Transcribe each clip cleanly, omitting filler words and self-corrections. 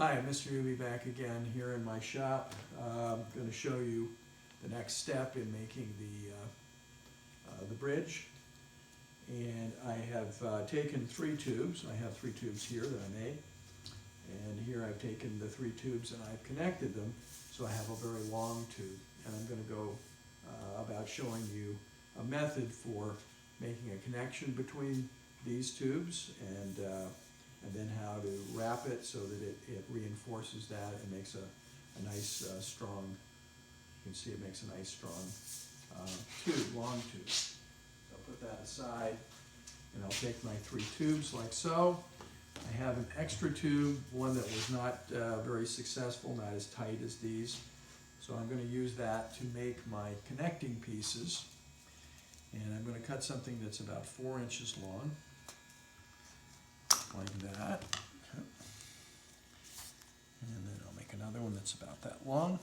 Hi, Mr. Newby back again here in my shop. I'm going to show you the next step in making the bridge. And I have taken 3 tubes. I have 3 tubes here that I made. And here I've taken the 3 tubes and I've connected them, so I have a very long tube. And I'm going to go about showing you a method for making a connection between these tubes and then how to wrap it so that it reinforces that and makes a nice strong, you can see it makes a nice strong tube, long tube. So I'll put that aside and I'll take my 3 tubes like so. I have an extra tube, one that was not very successful, not as tight as these. So I'm going to use that to make my connecting pieces. And I'm going to cut something that's about 4 inches long, like that. And then I'll make another one that's about that long.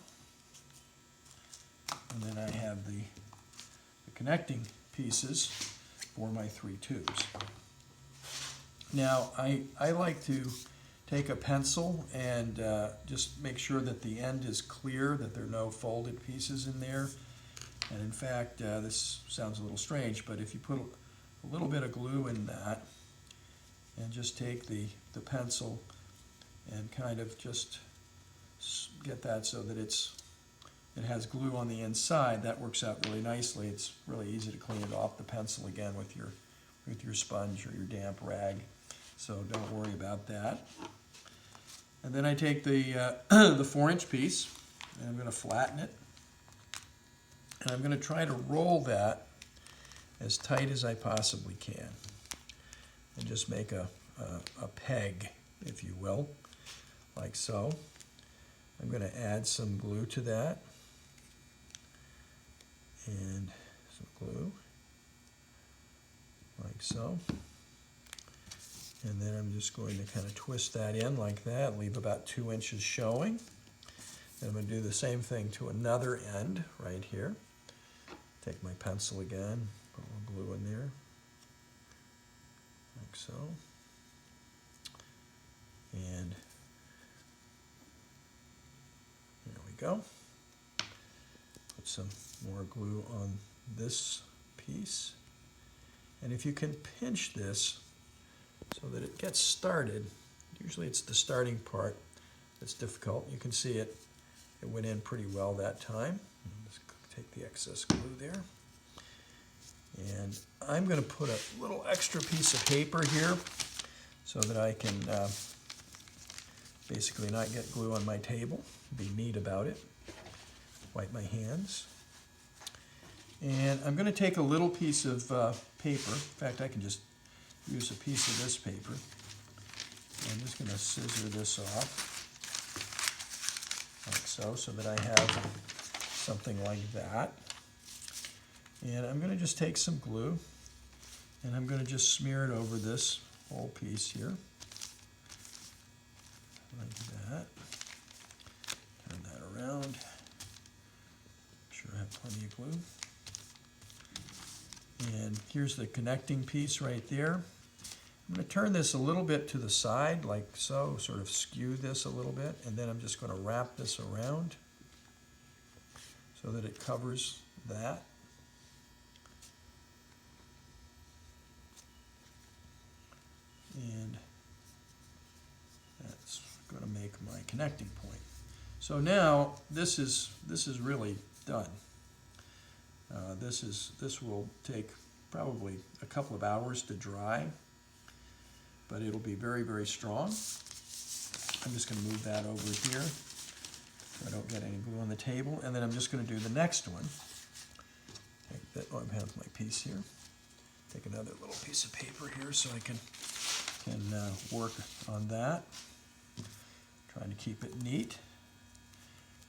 And then I have the connecting pieces for my 3 tubes. Now, I like to take a pencil and just make sure that the end is clear, that there are no folded pieces in there. And in fact, this sounds a little strange, but if you put a little bit of glue in that and just take the pencil and kind of just get that so that it has glue on the inside, that works out really nicely. It's really easy to clean it off the pencil again with your sponge or your damp rag. So don't worry about that. And then I take the 4-inch piece and I'm going to flatten it. And I'm going to try to roll that as tight as I possibly can. And just make a peg, if you will, like so. I'm going to add some glue to that. And some glue, like so. And then I'm just going to kind of twist that in like that, leave about 2 inches showing. And I'm going to do the same thing to another end right here. Take my pencil again, put a little glue in there, like so. And there we go. Put some more glue on this piece. And if you can pinch this so that it gets started, usually it's the starting part that's difficult. You can see it went in pretty well that time. Just take the excess glue there. And I'm going to put a little extra piece of paper here so that I can basically not get glue on my table. Be neat about it. Wipe my hands. And I'm going to take a little piece of paper. In fact, I can just use a piece of this paper. I'm just going to scissor this off, like so that I have something like that. And I'm going to just take some glue and I'm going to just smear it over this whole piece here, like that. Turn that around. Make sure I have plenty of glue. And here's the connecting piece right there. I'm going to turn this a little bit to the side, like so, sort of skew this a little bit, and then I'm just going to wrap this around so that it covers that. And that's going to make my connecting point. So now this is really done. This will take probably a couple of hours to dry, but it'll be very, very strong. I'm just going to move that over here so I don't get any glue on the table, and then I'm just going to do the next one. Take that, I have my piece here. Take another little piece of paper here so I can work on that. Trying to keep it neat.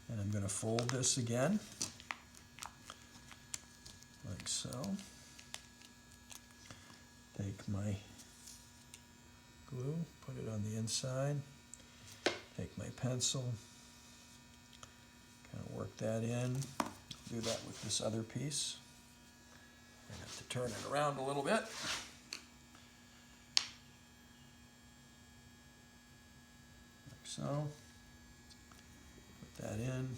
And I'm going to fold this again, like so. Take my glue, put it on the inside. Take my pencil, kind of work that in. Do that with this other piece. I have to turn it around a little bit. so. Put that in.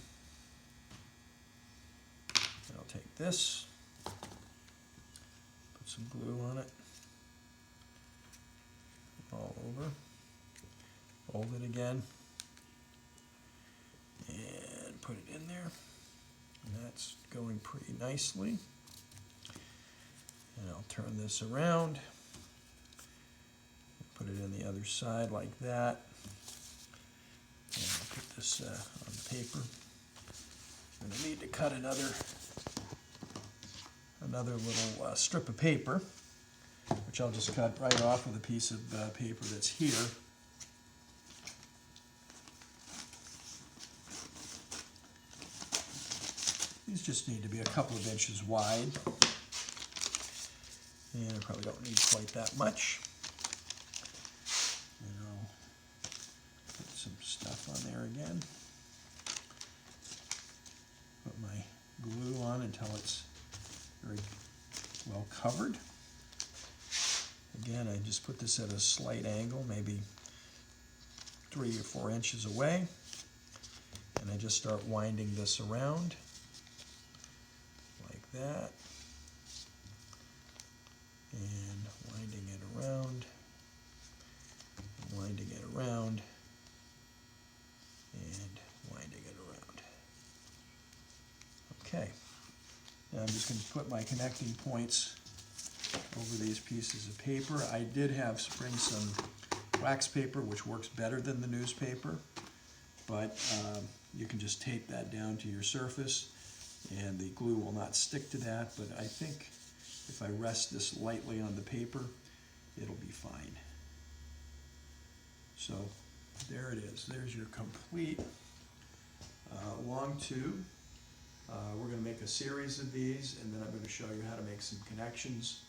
And I'll take this, put some glue on it, all over, fold it again, and put it in there. And that's going pretty nicely. And I'll turn this around, put it in the other side like that. And I'll put this on the paper. I'm going to need to cut another little strip of paper, which I'll just cut right off with a piece of paper that's here. These just need to be a couple of inches wide, and I probably don't need quite that much. And I'll put some stuff on there again. Put my glue on until it's very well covered. Again, I just put this at a slight angle, maybe 3 or 4 inches away, and I just start winding this around like that, and winding it around, and winding it around, and winding it around. Okay. Now I'm just going to put my connecting points over these pieces of paper. I did bring some wax paper, which works better than the newspaper, but you can just tape that down to your surface and the glue will not stick to that, but I think if I rest this lightly on the paper, it'll be fine. So there it is. There's your complete long tube. We're going to make a series of these, and then I'm going to show you how to make some connections,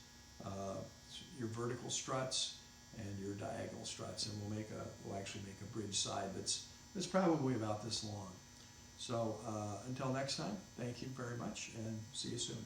your vertical struts and your diagonal struts, and we'll actually make a bridge side that's probably about this long. So until next time, thank you very much, and see you soon.